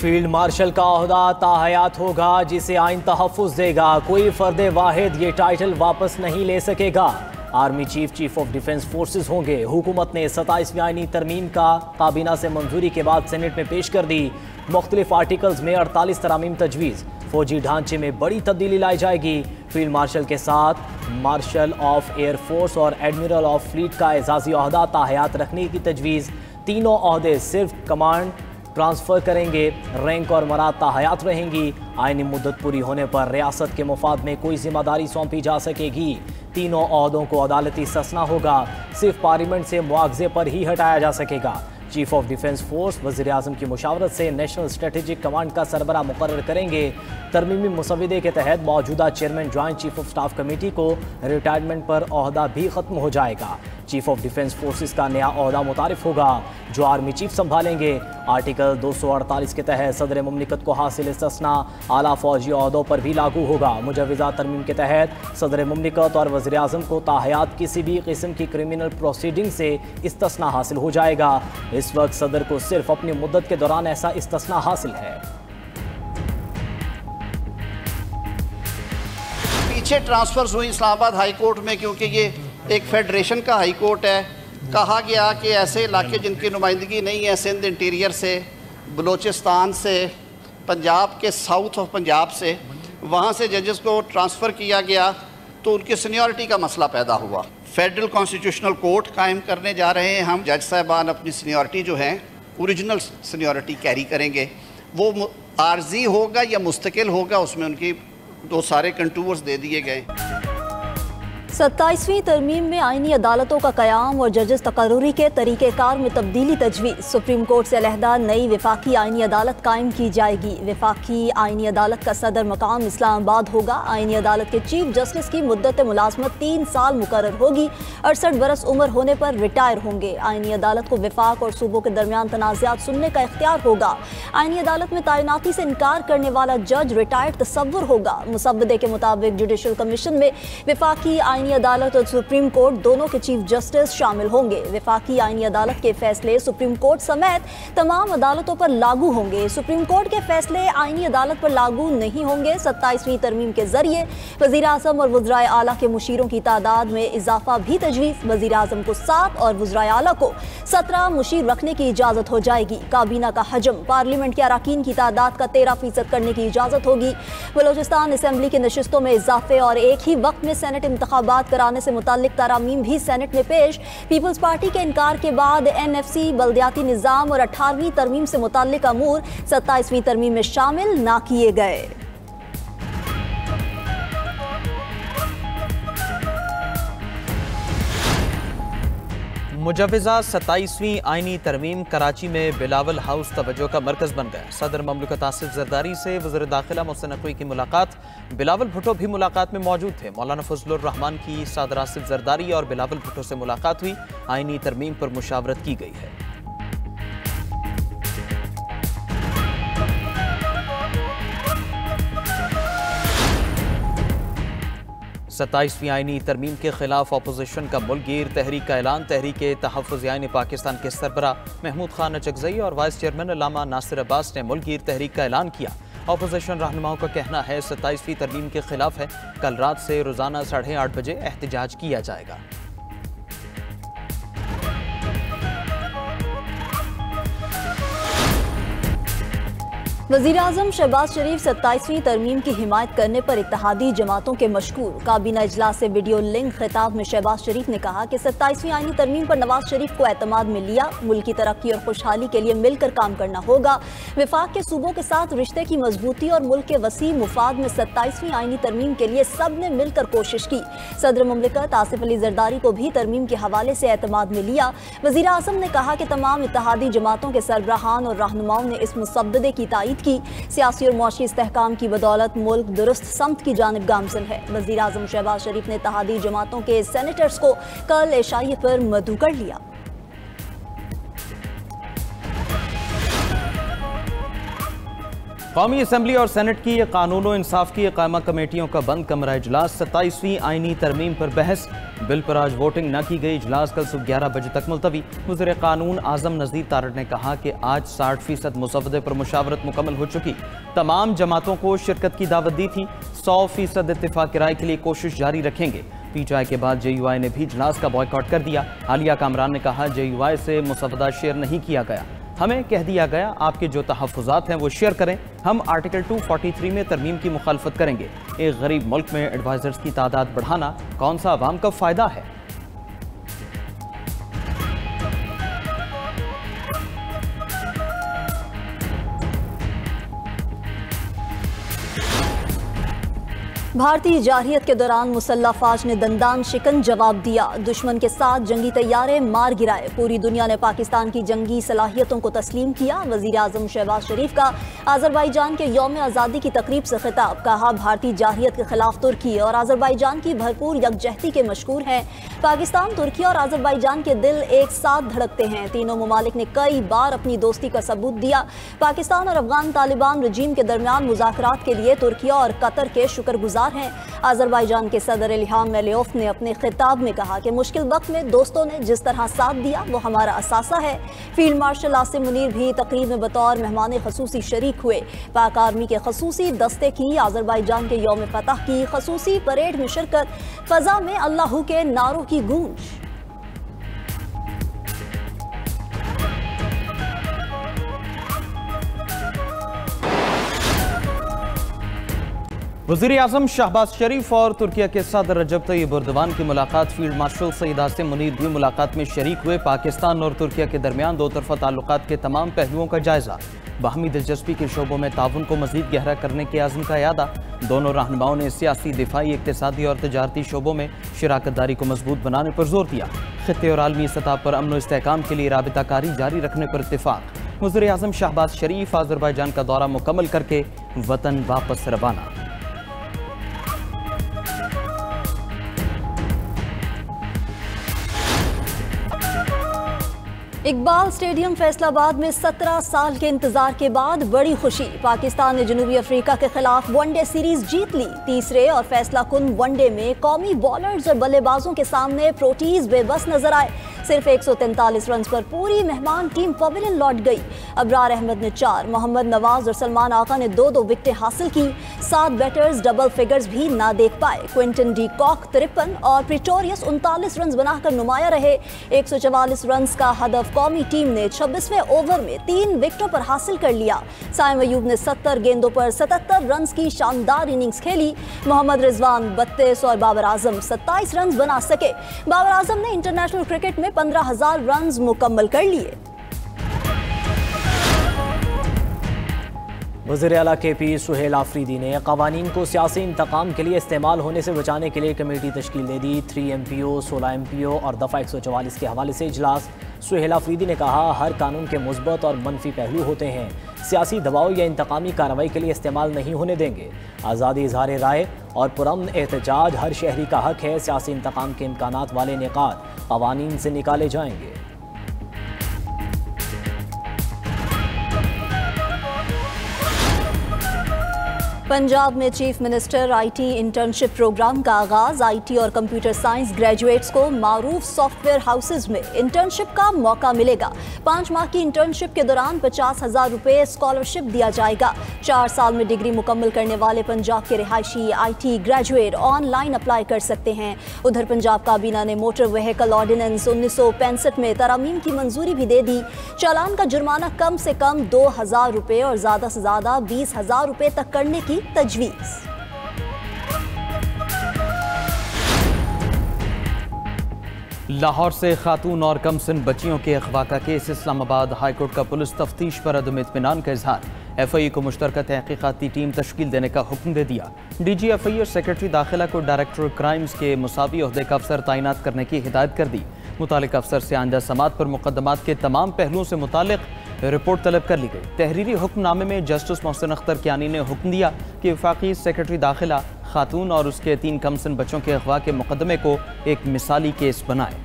Field marshal का ओहदा ताहयात होगा जिसे आइन तहफ़्फ़ुज़ देगा। कोई फर्द वाहिद ये टाइटल वापस नहीं ले सकेगा। Army chief of defence forces होंगे। हुकूमत ने 27वीं आईनी तरमीम का काबीना से मंजूरी के बाद सेनेट में पेश कर दी। मुख्तलिफ आर्टिकल्स में 48 तरामीम तजवीज़। फौजी ढांचे में बड़ी तब्दीली लाई जाएगी। फील्ड मार्शल के साथ मार्शल ऑफ एयर फोर्स और एडमिरल ऑफ फ्लीट का एजाज़ी ओहदा ताहयात रखने की तजवीज़। तीनों ओहदे सिर्फ कमांड ट्रांसफ़र करेंगे। रैंक और मराद ताहयात रहेंगी। आईनी मुद्दत पूरी होने पर रियासत के मुफाद में कोई जिम्मेदारी सौंपी जा सकेगी। तीनों ओहदों को अदालती ससना होगा। सिर्फ पार्लियामेंट से मुआवजे पर ही हटाया जा सकेगा। चीफ ऑफ डिफेंस फोर्स वज़ीर आज़म की मुशावरत से नेशनल स्ट्रेटेजिक कमांड का सरबरा मुकर्रर करेंगे। तरमीमी मुसविदे के तहत मौजूदा chairman joint chief of staff committee को रिटायरमेंट पर ओहदा भी ख़त्म हो जाएगा। चीफ ऑफ डिफेंस फोर्सेस का नया ओहदा मुतारिफ होगा जो आर्मी चीफ संभालेंगे। आर्टिकल 248 के तहत सदर मुमलिकत को हासिल इस्तिस्ना आला फौजी ओहदों पर भी लागू होगा। मुजवज़ा तरमीम के तहत सदर मुमलिकत और वज़ीर आज़म को ताहयात किसी भी किस्म की क्रिमिनल प्रोसीडिंग से इस्तिस्ना हासिल हो जाएगा। इस वक्त सदर को सिर्फ अपनी मुद्दत के दौरान ऐसा इस्तिस्ना हासिल है। पीछे ट्रांसफर्स हुई इस्लामाबाद हाई कोर्ट में, क्योंकि ये एक फेडरेशन का हाई कोर्ट है। कहा गया कि ऐसे इलाके जिनकी नुमाइंदगी नहीं है, सिंध इंटीरियर से, बलूचिस्तान से, पंजाब के साउथ ऑफ पंजाब से, वहाँ से जजेस को ट्रांसफ़र किया गया तो उनकी सीनियरिटी का मसला पैदा हुआ। फेडरल कॉन्स्टिट्यूशनल कोर्ट कायम करने जा रहे हैं हम। जज साहबान अपनी सीनियरिटी जो है ओरिजिनल सीनियरिटी कैरी करेंगे। वो आर्जी होगा या मुस्तकिल होगा, उसमें उनकी दो सारे कंटूर्स दे दिए गए। 27वीं तरमीम में आईनी अदालतों का क़याम और जजेस तकर्रुरी के तरीक़ेकार में तब्दीली तजवीज़। सुप्रीम कोर्ट से अलहदा नई वफाकी आईनी अदालत कायम की जाएगी। वफाकी आईनी अदालत का सदर मकाम इस्लामाबाद होगा। आईनी अदालत के चीफ जस्टिस की मुद्दत मुलाजमत 3 साल मुकर्रर होगी। 68 बरस उम्र होने पर रिटायर होंगे। आईनी अदालत को वफाक और सूबों के दरमियान तनाज़ात सुनने का इख्तियार होगा। आईनी अदालत में तैनाती से इनकार करने वाला जज रिटायर्ड तसव्वुर होगा। मुसव्वदे के मुताबिक जुडिशल कमीशन में वफाकी आईनी अदालत और सुप्रीम कोर्ट दोनों के चीफ जस्टिस शामिल होंगे। वफाकी आईनी अदालत के फैसले सुप्रीम कोर्ट समेत तमाम अदालतों पर लागू होंगे। सुप्रीम कोर्ट के फैसले आईनी अदालत पर लागू नहीं होंगे। 27वीं तरमीम के जरिए वज़ीर आज़म और वज़राए आला के मुशीरों की तादाद में इजाफा भी तजवीज़। वज़ीर आज़म को 7 और वज़राए आला को 17 मुशीर रखने की इजाज़त हो जाएगी। काबीना का हजम पार्लियामेंट के अरकान की तादाद का 13% करने की इजाज़त होगी। बलूचिस्तान असम्बली की नशिस्तों में इजाफे और एक ही वक्त में सेनेट इंतखाबात कराने से मुताल्लिक तरामीम भी सेनेट में पेश। पीपल्स पार्टी के इनकार के बाद NFC बल्दियाती निज़ाम और 18वीं तरमीम से मुताल्लिक अमूर 27वीं तरमीम में शामिल ना किए गए। मुजवज़ा 27वीं आईनी तरमीम कराची में बिलावल हाउस तवज्जो का मरकज़ बन गया। सदर ममलिकत आसिफ जरदारी से वज़ीर दाखिला मोहसिन नकवी की मुलाकात। बिलावल भुट्टो भी मुलाकात में मौजूद थे। मौलाना फजलुर रहमान की सदर आसिफ जरदारी और बिलावल भुट्टो से मुलाकात हुई। आईनी तरमीम पर मुशावरत की गई है। 27वीं आईनी तरमीम के खिलाफ अपोजिशन का मुल्कगीर तहरीक का ऐलान। तहरीक तहफ़्फ़ुज़ आईन पाकिस्तान के सरबरा महमूद खान अचकज़ई और वाइस चेयरमैन अल्लामा नासिर अब्बास ने मुल्कगीर तहरीक का ऐलान किया। अपोजिशन रहनुमाओं का कहना है 27वीं तरमीम के खिलाफ है। कल रात से रोज़ाना 8:30 बजे एहतजाज किया जाएगा। वज़ीर आज़म शहबाज शरीफ 27वीं तरमीम की हिमायत करने पर इत्तेहादी जमातों के मशकूर। काबीना इजलास से वीडियो लिंक खिताब में शहबाज शरीफ ने कहा कि 27वीं आईनी तरमीम पर नवाज शरीफ को एतमाद में लिया। मुल्क की तरक्की और खुशहाली के लिए मिलकर काम करना होगा। वफाक के सूबों के साथ रिश्ते की मजबूती और मुल्क के वसी मुफाद में 27वीं आईनी तरमीम के लिए सब ने मिलकर कोशिश की। सदर मुमलिकत आसिफ अली जरदारी को भी तरमीम के हवाले से एतमाद में लिया। वज़ीर आज़म ने कहा कि तमाम इत्तेहादी जमातों के सरबराहान और रहनुमाओं ने इस मुसव्वदे की तायीद की। सियासी और मुआशी इस्तेहकाम की बदौलत मुल्क दुरुस्त समत की जानिब गामजन है। वज़ीर आज़म शहबाज शरीफ ने इत्तेहादी जमातों के सेनेटर्स को कल एशाई पर मदऊ कर लिया। कौमी असम्बली और सेनेट की कानून और इंसाफ की कायमा कमेटियों का बंद कमरा इजलास। 27वीं आईनी तरमीम पर बहस। बिल पर आज वोटिंग न की गई। इजलास कल सुबह 11 बजे तक मुलतवी। वज़ीर कानून आज़म नज़ीर तारड़ ने कहा कि आज 60% मुसवदे पर मुशावरत मुकम्मल हो चुकी। तमाम जमातों को शिरकत की दावत दी थी। 100% इत्तेफाक राय के लिए कोशिश जारी रखेंगे। पीटीआई के बाद JUI ने भी इजलास का बॉयकॉट कर दिया। आलिया कामरान ने कहा JUI से मुसवदा शेयर नहीं किया गया। हमें कह दिया गया आपके जो तहफ़्फ़ुज़ात हैं वो शेयर करें। हम आर्टिकल 243 में तरमीम की मुखालफत करेंगे। एक गरीब मुल्क में एडवाइज़र्स की तादाद बढ़ाना कौन सा अवाम का फ़ायदा है? भारतीय जारहियत के दौरान मुसल्लह फ़ौज ने दंदान शिकन जवाब दिया। दुश्मन के साथ जंगी तैयारे मार गिराए। पूरी दुनिया ने पाकिस्तान की जंगी सलाहियतों को तस्लीम किया। वज़ीर आज़म शहबाज शरीफ का आज़रबाईजान के यौम आज़ादी की तकरीब से खिताब। कहा भारतीय जारहियत के खिलाफ तुर्की और आज़रबाईजान की भरपूर यकजहती के मशहूर हैं। पाकिस्तान, तुर्की और आज़रबाईजान के दिल एक साथ धड़कते हैं। तीनों ममालिक ने कई बार अपनी दोस्ती का सबूत दिया। पाकिस्तान और अफगान तालिबान रजीम के दरमियान मुज़ाकरात के लिए तुर्की और कतर के शुक्रगुजार हैं। आज़रबाईजान के सदर इल्हाम अलियोव ने अपने खिताब में कहा कि मुश्किल वक्त में दोस्तों ने जिस तरह साथ दिया वो हमारा असासा है। फील्ड मार्शल आसिम मुनीर भी तकरीब में बतौर मेहमान खसूसी शरीक हुए। पाक आर्मी के खसूसी दस्ते की आज़रबाईजान के यौम फतह की खसूसी परेड में शिरकत। फ़ज़ा में अल्लाहू के नारों की गूंज। वज़ीर आज़म शहबाज शरीफ और तुर्किया के सदर रजब तय्यब एर्दोगान की मुलाकात। फील्ड मार्शल सईद आसिम मुनीर भी मुलाकात में शरीक हुए। पाकिस्तान और तुर्किया के दरमियान दो तरफा ताल्लुकात के तमाम पहलुओं का जायजा। बाहमी दिलचस्पी के शोबों में ताउन को मज़ीद गहरा करने के आज़म का यादा। दोनों रहनुमाओं ने सियासी, दिफाई, इक़्तिसादी और तजारती शोबों में शराकत दारी को मजबूत बनाने पर जोर दिया। खित्ते और आलमी सतह पर अमन व इस्तेहकाम के लिए राबिताकारी जारी रखने पर इत्तेफाक। वज़ीर आज़म शहबाज शरीफ आज़रबाईजान का दौरा मुकम्मल करके वतन वापस रवाना। इकबाल स्टेडियम फैसलाबाद में 17 साल के इंतजार के बाद बड़ी खुशी। पाकिस्तान ने जनूबी अफ्रीका के खिलाफ वनडे सीरीज जीत ली। तीसरे और फैसला कुन वनडे में कौमी बॉलर्स और बल्लेबाजों के सामने प्रोटीज बेबस नजर आए। सिर्फ 143 रन पर पूरी मेहमान टीम पवेलियन लौट गई। अबरार अहमद ने 4, मोहम्मद नवाज और सलमान आका ने 2-2 विकेटें हासिल की। 7 बैटर्स डबल फिगर्स भी ना देख पाए। क्विंटन डी कॉक 53 और प्रिटोरियस 39 रन बनाकर नुमाया रहे। 144 रन का हदफ कौमी टीम ने 26वें ओवर में 3 विकेटों पर हासिल कर लिया। साइम अयूब ने 70 गेंदों पर 77 रन की शानदार इनिंग्स खेली। मोहम्मद रिजवान 32 और बाबर आजम 27 रन बना सके। बाबर आजम ने इंटरनेशनल क्रिकेट में 15,000 रन मुकम्मल कर लिए। वज़ीर आला KP सुहेल आफरीदी ने क़वानीन को सियासी इंतकाम के लिए इस्तेमाल होने से बचाने के लिए कमेटी तश्कील दे दी। 3 MPO, 16 MPO और दफ़ा 144 के हवाले से इजलास। सुहेल आफरीदी ने कहा हर कानून के मुस्बत और मनफी पहलू होते हैं। सियासी दबाव या इंतकामी कार्रवाई के लिए इस्तेमाल नहीं होने देंगे। आज़ादी इज़हार राय और पुरअमन एहतजाज हर शहरी का हक है। सियासी इंतकाम के इम्कानात वाले निकात क़वानीन से निकाले जाएंगे। पंजाब में chief minister IT internship program का आगाज। IT और कंप्यूटर साइंस ग्रेजुएट्स को मारूफ सॉफ्टवेयर हाउसेज में इंटर्नशिप का मौका मिलेगा। 5 माह की इंटर्नशिप के दौरान 50,000 रुपये स्कॉलरशिप दिया जाएगा। 4 साल में डिग्री मुकम्मल करने वाले पंजाब के रिहायशी IT ग्रेजुएट ऑनलाइन अप्लाई कर सकते हैं। उधर पंजाब काबीना ने मोटर व्हीकल ऑर्डिनेंस 1965 में तरमीम की मंजूरी भी दे दी। चालान का जुर्माना कम से कम 2,000 रुपये और ज़्यादा से ज़्यादा 20,000 रुपये तक करने की तजवीज़। लाहौर से खातून और कमसिन बच्चियों के अगवा का केस। इस्लामाबाद हाईकोर्ट का पुलिस तफ्तीश पर अदम इत्मीनान का इजहार। FIA को मुश्तरका तहकीकाती टीम तश्कील देने का हुक्म दे दिया। DG FIA और सेक्रेटरी दाखिला को डायरेक्टर क्राइम्स के मुसावी ओहदे का अफसर तैनात करने की हिदायत कर दी। मुतालिक अफसर से आइंदा समात पर मुकदमात के तमाम पहलुओं से मुतालिक रिपोर्ट तलब कर ली गई। तहरीरी हुक्मनामे में जस्टिस मोहसिन अख्तर कियानी ने हुक्म दिया कि वफाकी सेक्रेटरी दाखिला खातून और उसके 3 कमसिन बच्चों के अगवा के मुकदमे को एक मिसाली केस बनाए।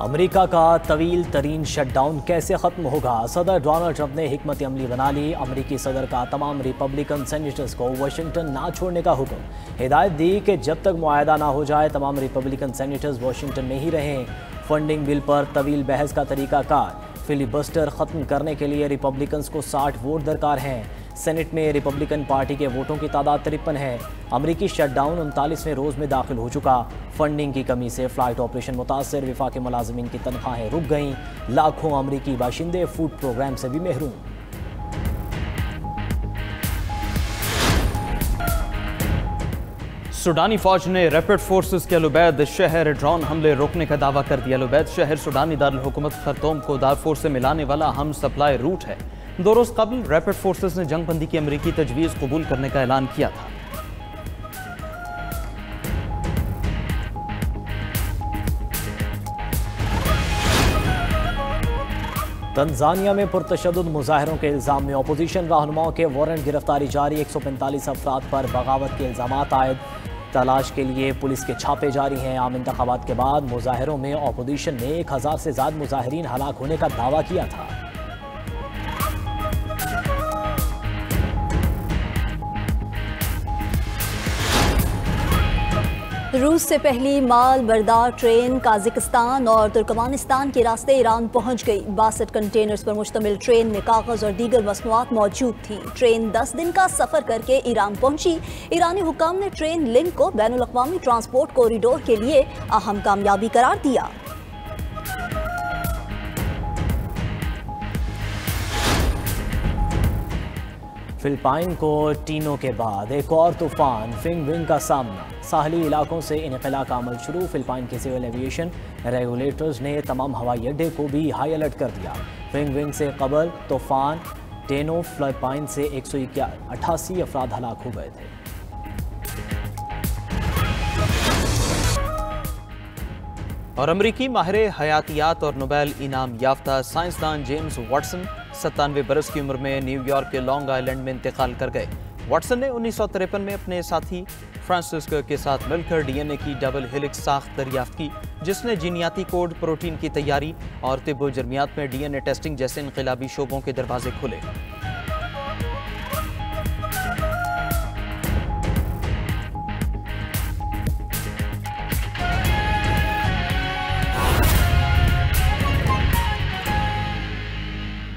अमेरिका का तवील तरीन शटडाउन कैसे ख़त्म होगा? सदर डोनाल्ड ट्रंप ने हिकमत अमली बना ली। अमेरिकी सदर का तमाम रिपब्लिकन सेनेटर्स को वाशिंगटन ना छोड़ने का हुक्म। हिदायत दी कि जब तक मुआहदा ना हो जाए तमाम रिपब्लिकन सेनेटर्स वाशिंगटन में ही रहें। फंडिंग बिल पर तवील बहस का तरीकाकार। फिलिबस्टर ख़त्म करने के लिए रिपब्लिकन्स को 60 वोट दरकार हैं। सेनेट में रिपब्लिकन पार्टी के वोटों की तादाद 53 है। अमरीकी शटडाउन 39वें रोज़ में दाखिल हो चुका। फंडिंग की कमी से फ़्लाइट ऑपरेशन मुतासर। विफाक़ी मुलाज़िमीन की तनख्वाहें रुक गईं। लाखों अमरीकी बाशिंदे फूड प्रोग्राम से भी महरूम। सूडानी फौज ने रैपिड फोर्सेस के अलुबैद शहर ड्रोन हमले रोकने का दावा कर दिया। अलुबैद शहर सूडानी दारुल हुकूमत खर्तूम को दारफोर से मिलाने वाला हम सप्लाई रूट है। 2 रोज़ कबल रैपिड फोर्सेस ने जंगबंदी की अमरीकी तजवीज़ कबूल करने का ऐलान किया था। तंजानिया में पुरतशद्दुद मुजाहरों के इल्ज़ाम में अपोजिशन रहनुमाओं के वारंट गिरफ्तारी जारी। 145 अफराद पर बगावत के इल्ज़ामात आयद। तलाश के लिए पुलिस के छापे जारी हैं। आम इंतखाबात के बाद मुजाहरों में अपोजिशन ने 1000 से ज़्यादा मुजाहरीन हलाक होने का दावा किया था। रूस से पहली माल बरदार ट्रेन काजिकिस्तान और तुर्कमानिस्तान के रास्ते ईरान पहुंच गई। 62 कंटेनर्स पर मुश्तमिल ट्रेन में कागज और दीगर मसनूआत मौजूद थी। ट्रेन 10 दिन का सफर करके ईरान पहुंची। ईरानी हुकाम ने ट्रेन लिंक को बैनुल-अक़वामी ट्रांसपोर्ट कॉरिडोर के लिए अहम कामयाबी करार दिया। फिलिपाइन को टीनों के बाद एक और तूफान फिंग विंग का सामना। साहली इलाकों से इनखला का अमल शुरू। फिलिपाइन के सिविल एविएशन रेगुलेटर्स ने तमाम हवाई अड्डे को भी हाई अलर्ट कर दिया। फिंग विंग से कबल तूफान टेनो फिलिपाइन से 188 अफराद हलाक हो गए थे। और अमरीकी माहिर हयातियात और नोबेल इनाम याफ्ता साइंसदान जेम्स वाटसन 97 बरस की उम्र में न्यूयॉर्क के लॉन्ग आइलैंड में इंतकाल कर गए। वाटसन ने 1953 में अपने साथी फ्रांसिस के साथ मिलकर डीएनए की डबल हेलिक्स साख्त दरियाफ्त की, जिसने जीनियाती कोड, प्रोटीन की तैयारी और तिब्बो जर्मियात में डीएनए टेस्टिंग जैसे इनकलाबी शोबों के दरवाजे खोले।